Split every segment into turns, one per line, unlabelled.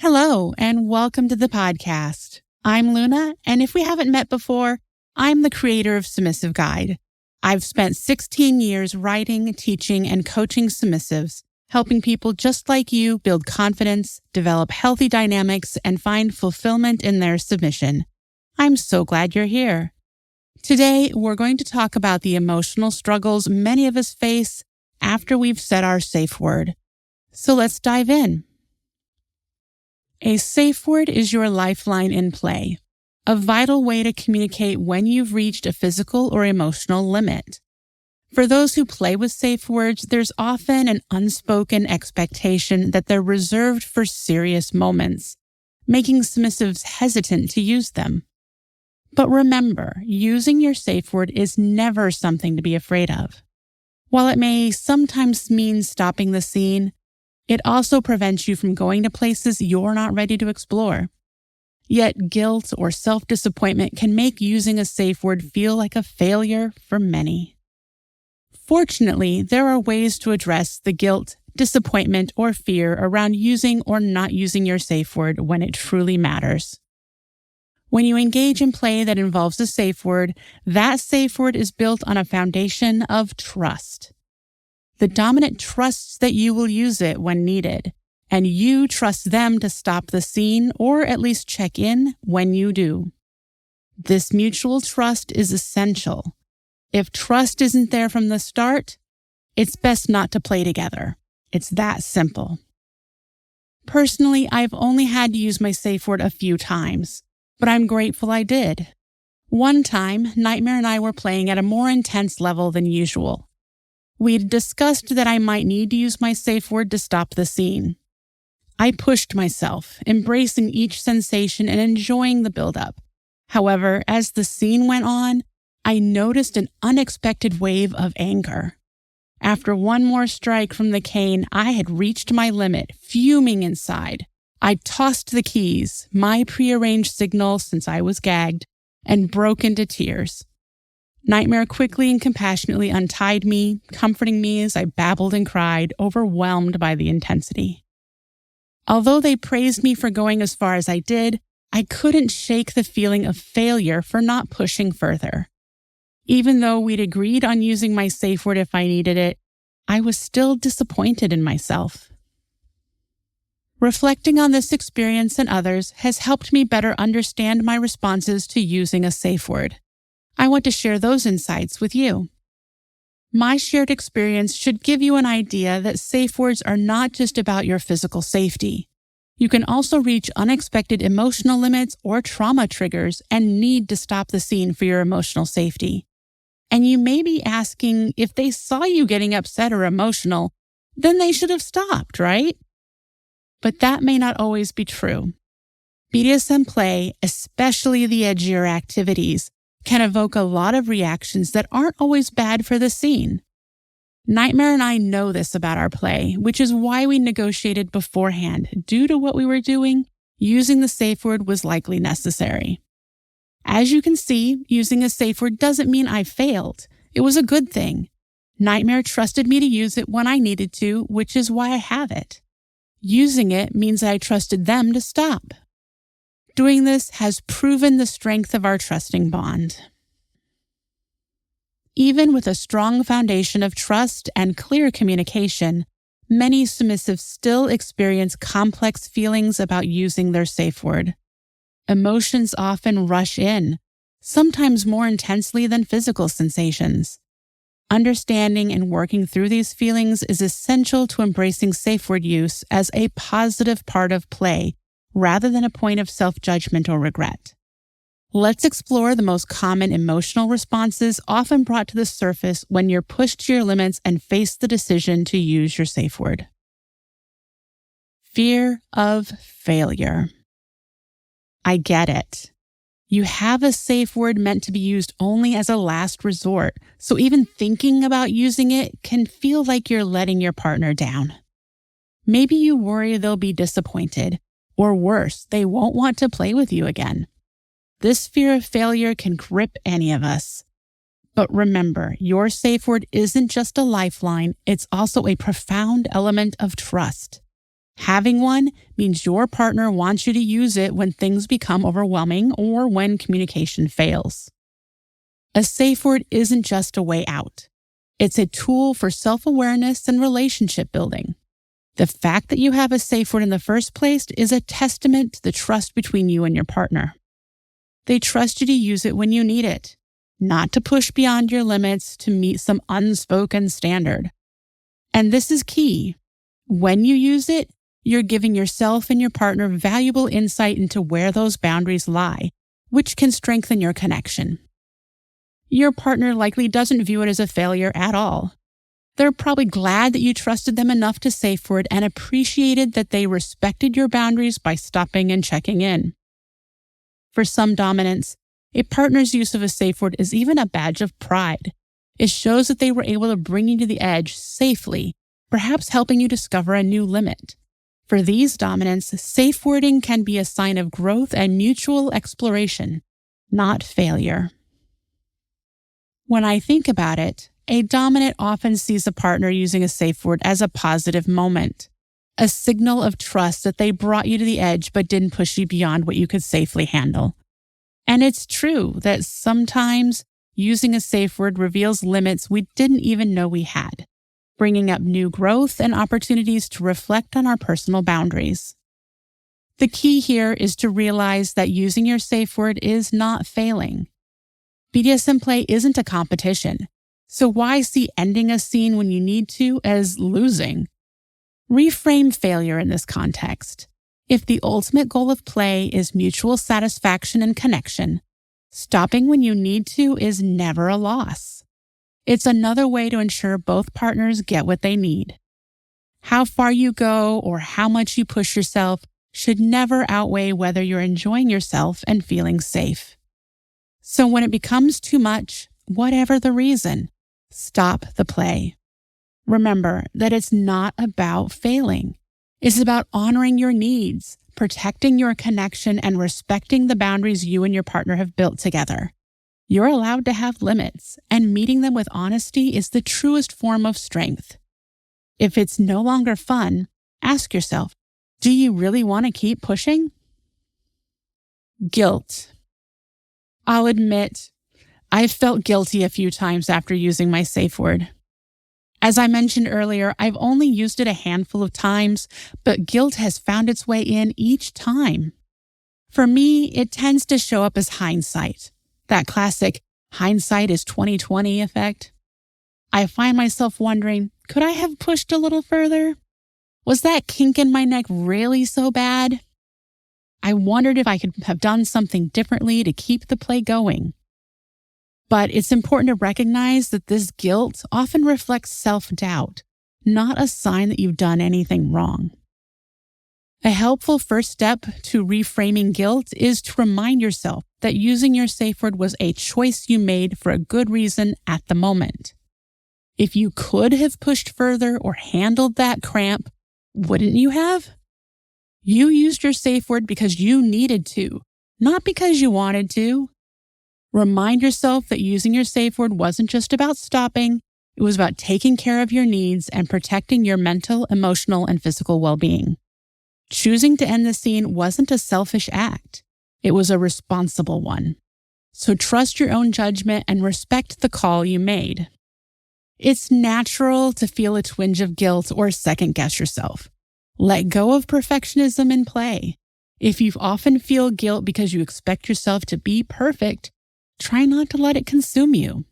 Hello, and welcome to the podcast. I'm Luna, and if we haven't met before, I'm the creator of Submissive Guide. I've spent 16 years writing, teaching, and coaching submissives, helping people just like you build confidence, develop healthy dynamics, and find fulfillment in their submission. I'm so glad you're here. Today, we're going to talk about the emotional struggles many of us face after we've said our safe word. So let's dive in. A safe word is your lifeline in play, a vital way to communicate when you've reached a physical or emotional limit. For those who play with safe words, there's often an unspoken expectation that they're reserved for serious moments, making submissives hesitant to use them. But remember, using your safe word is never something to be afraid of. While it may sometimes mean stopping the scene, it also prevents you from going to places you're not ready to explore. Yet guilt or self-disappointment can make using a safe word feel like a failure for many. Fortunately, there are ways to address the guilt, disappointment, or fear around using or not using your safe word when it truly matters. When you engage in play that involves a safe word, that safe word is built on a foundation of trust. The dominant trusts that you will use it when needed, and you trust them to stop the scene or at least check in when you do. This mutual trust is essential. If trust isn't there from the start, it's best not to play together. It's that simple. Personally, I've only had to use my safe word a few times, but I'm grateful I did. One time, Nightmare and I were playing at a more intense level than usual. We'd discussed that I might need to use my safe word to stop the scene. I pushed myself, embracing each sensation and enjoying the buildup. However, as the scene went on, I noticed an unexpected wave of anger. After one more strike from the cane, I had reached my limit, fuming inside. I tossed the keys, my prearranged signal since I was gagged, and broke into tears. Nightmare quickly and compassionately untied me, comforting me as I babbled and cried, overwhelmed by the intensity. Although they praised me for going as far as I did, I couldn't shake the feeling of failure for not pushing further. Even though we'd agreed on using my safe word if I needed it, I was still disappointed in myself. Reflecting on this experience and others has helped me better understand my responses to using a safe word. I want to share those insights with you. My shared experience should give you an idea that safe words are not just about your physical safety. You can also reach unexpected emotional limits or trauma triggers and need to stop the scene for your emotional safety. And you may be asking, if they saw you getting upset or emotional, then they should have stopped, right? But that may not always be true. BDSM play, especially the edgier activities, can evoke a lot of reactions that aren't always bad for the scene. Nightmare and I know this about our play, which is why we negotiated beforehand. Due to what we were doing, using the safe word was likely necessary. As you can see, using a safe word doesn't mean I failed. It was a good thing. Nightmare trusted me to use it when I needed to, which is why I have it. Using it means that I trusted them to stop. Doing this has proven the strength of our trusting bond. Even with a strong foundation of trust and clear communication, many submissives still experience complex feelings about using their safe word. Emotions often rush in, sometimes more intensely than physical sensations. Understanding and working through these feelings is essential to embracing safe word use as a positive part of play, rather than a point of self-judgment or regret. Let's explore the most common emotional responses often brought to the surface when you're pushed to your limits and face the decision to use your safe word. Fear of failure. I get it. You have a safe word meant to be used only as a last resort, so even thinking about using it can feel like you're letting your partner down. Maybe you worry they'll be disappointed, or worse, they won't want to play with you again. This fear of failure can grip any of us. But remember, your safe word isn't just a lifeline, it's also a profound element of trust. Having one means your partner wants you to use it when things become overwhelming or when communication fails. A safe word isn't just a way out. It's a tool for self-awareness and relationship building. The fact that you have a safe word in the first place is a testament to the trust between you and your partner. They trust you to use it when you need it, not to push beyond your limits to meet some unspoken standard. And this is key. When you use it, you're giving yourself and your partner valuable insight into where those boundaries lie, which can strengthen your connection. Your partner likely doesn't view it as a failure at all. They're probably glad that you trusted them enough to safe word and appreciated that they respected your boundaries by stopping and checking in. For some dominants, a partner's use of a safe word is even a badge of pride. It shows that they were able to bring you to the edge safely, perhaps helping you discover a new limit. For these dominants, safe wording can be a sign of growth and mutual exploration, not failure. When I think about it, a dominant often sees a partner using a safe word as a positive moment, a signal of trust that they brought you to the edge but didn't push you beyond what you could safely handle. And it's true that sometimes using a safe word reveals limits we didn't even know we had, bringing up new growth and opportunities to reflect on our personal boundaries. The key here is to realize that using your safe word is not failing. BDSM play isn't a competition, so why see ending a scene when you need to as losing? Reframe failure in this context. If the ultimate goal of play is mutual satisfaction and connection, stopping when you need to is never a loss. It's another way to ensure both partners get what they need. How far you go or how much you push yourself should never outweigh whether you're enjoying yourself and feeling safe. So when it becomes too much, whatever the reason, stop the play. Remember that it's not about failing. It's about honoring your needs, protecting your connection, and respecting the boundaries you and your partner have built together. You're allowed to have limits, and meeting them with honesty is the truest form of strength. If it's no longer fun, ask yourself, do you really want to keep pushing? Guilt. I'll admit, I've felt guilty a few times after using my safe word. As I mentioned earlier, I've only used it a handful of times, but guilt has found its way in each time. For me, it tends to show up as hindsight, that classic hindsight is 20/20 effect. I find myself wondering, could I have pushed a little further? Was that kink in my neck really so bad? I wondered if I could have done something differently to keep the play going. But it's important to recognize that this guilt often reflects self-doubt, not a sign that you've done anything wrong. A helpful first step to reframing guilt is to remind yourself that using your safe word was a choice you made for a good reason at the moment. If you could have pushed further or handled that cramp, wouldn't you have? You used your safe word because you needed to, not because you wanted to. Remind yourself that using your safe word wasn't just about stopping, it was about taking care of your needs and protecting your mental, emotional, and physical well-being. Choosing to end the scene wasn't a selfish act. It was a responsible one. So trust your own judgment and respect the call you made. It's natural to feel a twinge of guilt or second-guess yourself. Let go of perfectionism in play. If you often feel guilt because you expect yourself to be perfect, try not to let it consume you.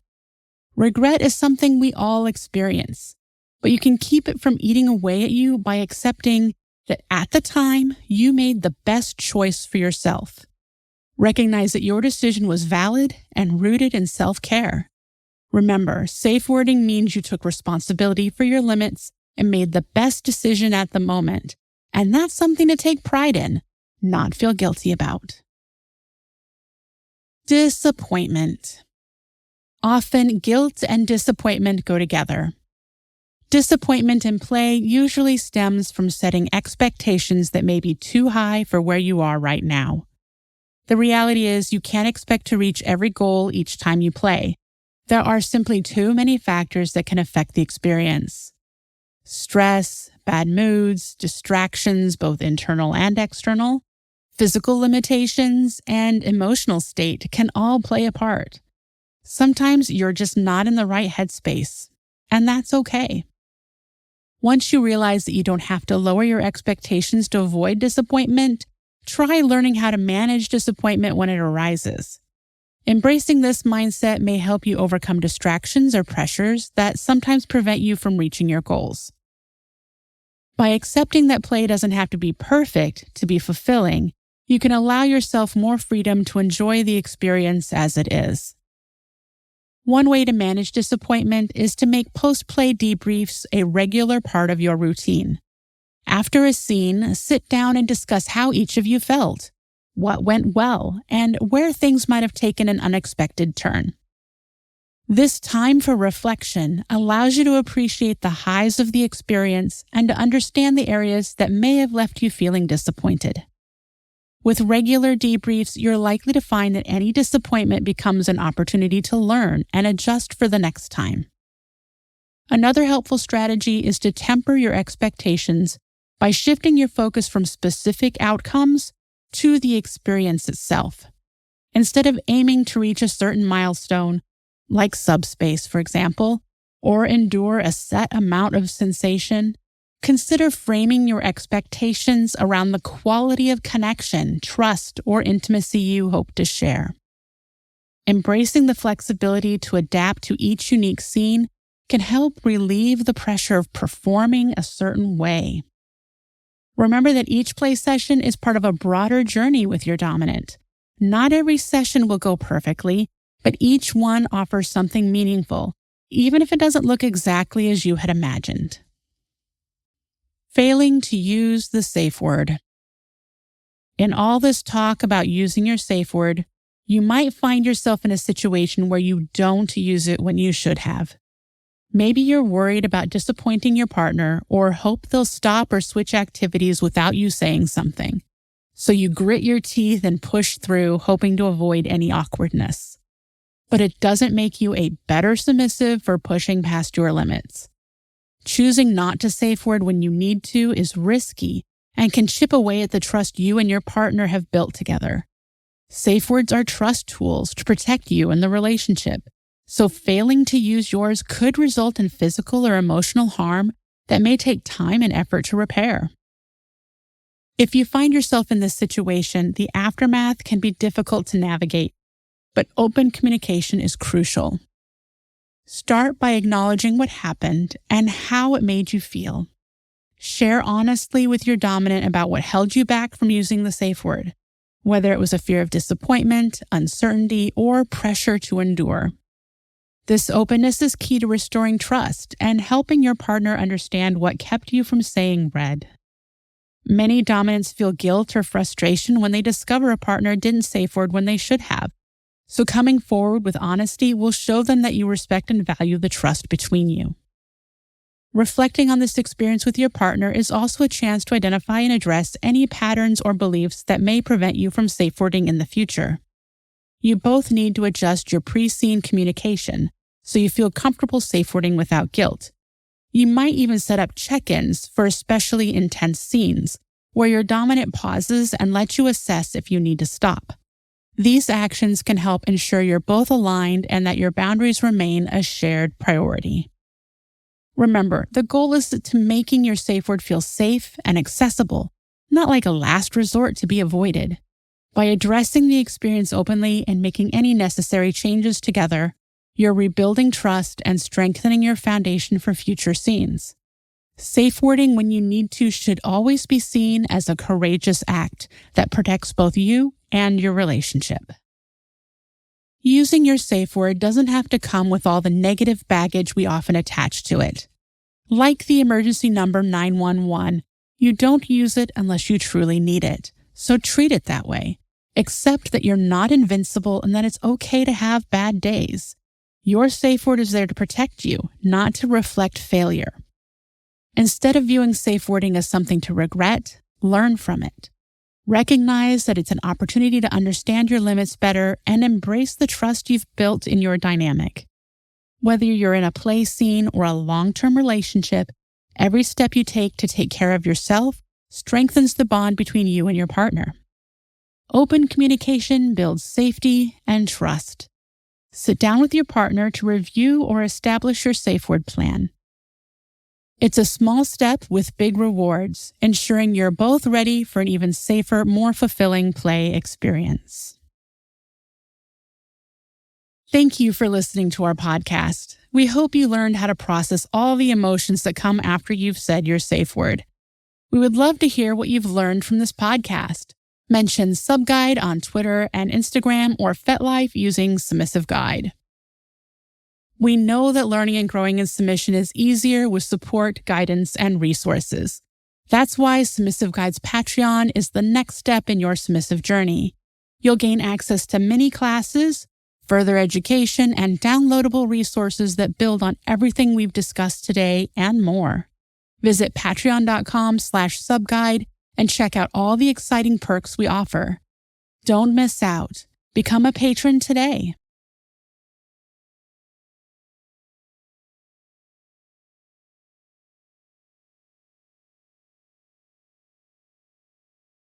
Regret is something we all experience, but you can keep it from eating away at you by accepting that at the time you made the best choice for yourself. Recognize that your decision was valid and rooted in self-care. Remember, safe wording means you took responsibility for your limits and made the best decision at the moment. And that's something to take pride in, not feel guilty about. Disappointment. Often, guilt and disappointment go together. Disappointment in play usually stems from setting expectations that may be too high for where you are right now. The reality is you can't expect to reach every goal each time you play. There are simply too many factors that can affect the experience. Stress, bad moods, distractions, both internal and external, physical limitations, and emotional state can all play a part. Sometimes you're just not in the right headspace, and that's okay. Once you realize that you don't have to lower your expectations to avoid disappointment, try learning how to manage disappointment when it arises. Embracing this mindset may help you overcome distractions or pressures that sometimes prevent you from reaching your goals. By accepting that play doesn't have to be perfect to be fulfilling, you can allow yourself more freedom to enjoy the experience as it is. One way to manage disappointment is to make post-play debriefs a regular part of your routine. After a scene, sit down and discuss how each of you felt, what went well, and where things might have taken an unexpected turn. This time for reflection allows you to appreciate the highs of the experience and to understand the areas that may have left you feeling disappointed. With regular debriefs, you're likely to find that any disappointment becomes an opportunity to learn and adjust for the next time. Another helpful strategy is to temper your expectations by shifting your focus from specific outcomes to the experience itself. Instead of aiming to reach a certain milestone, like subspace, for example, or endure a set amount of sensation, consider framing your expectations around the quality of connection, trust, or intimacy you hope to share. Embracing the flexibility to adapt to each unique scene can help relieve the pressure of performing a certain way. Remember that each play session is part of a broader journey with your dominant. Not every session will go perfectly, but each one offers something meaningful, even if it doesn't look exactly as you had imagined. Failing to use the safe word. In all this talk about using your safe word, you might find yourself in a situation where you don't use it when you should have. Maybe you're worried about disappointing your partner or hope they'll stop or switch activities without you saying something. So you grit your teeth and push through, hoping to avoid any awkwardness. But it doesn't make you a better submissive for pushing past your limits. Choosing not to safe word when you need to is risky and can chip away at the trust you and your partner have built together. Safe words are trust tools to protect you in the relationship, so failing to use yours could result in physical or emotional harm that may take time and effort to repair. If you find yourself in this situation, the aftermath can be difficult to navigate, but open communication is crucial. Start by acknowledging what happened and how it made you feel. Share honestly with your dominant about what held you back from using the safe word, whether it was a fear of disappointment, uncertainty, or pressure to endure. This openness is key to restoring trust and helping your partner understand what kept you from saying red. Many dominants feel guilt or frustration when they discover a partner didn't safe word when they should have. So coming forward with honesty will show them that you respect and value the trust between you. Reflecting on this experience with your partner is also a chance to identify and address any patterns or beliefs that may prevent you from safe wording in the future. You both need to adjust your pre-scene communication so you feel comfortable safe wording without guilt. You might even set up check-ins for especially intense scenes, where your dominant pauses and lets you assess if you need to stop. These actions can help ensure you're both aligned and that your boundaries remain a shared priority. Remember, the goal is to making your safe word feel safe and accessible, not like a last resort to be avoided. By addressing the experience openly and making any necessary changes together, you're rebuilding trust and strengthening your foundation for future scenes. Safe wording when you need to should always be seen as a courageous act that protects both you and your relationship. Using your safe word doesn't have to come with all the negative baggage we often attach to it. Like the emergency number 911, you don't use it unless you truly need it, so treat it that way. Accept that you're not invincible and that it's okay to have bad days. Your safe word is there to protect you, not to reflect failure. Instead of viewing safe wording as something to regret, learn from it. Recognize that it's an opportunity to understand your limits better and embrace the trust you've built in your dynamic. Whether you're in a play scene or a long-term relationship, Every step you take to take care of yourself strengthens the bond between you and your partner. Open communication builds safety and trust. Sit down with your partner to review or establish your Safeword plan. It's a small step with big rewards, ensuring you're both ready for an even safer, more fulfilling play experience. Thank you for listening to our podcast. We hope you learned how to process all the emotions that come after you've said your safe word. We would love to hear what you've learned from this podcast. Mention SubGuide on Twitter and Instagram or FetLife using Submissive Guide. We know that learning and growing in submission is easier with support, guidance, and resources. That's why Submissive Guide's Patreon is the next step in your submissive journey. You'll gain access to mini classes, further education, and downloadable resources that build on everything we've discussed today and more. Visit patreon.com/subguide and check out all the exciting perks we offer. Don't miss out. Become a patron today.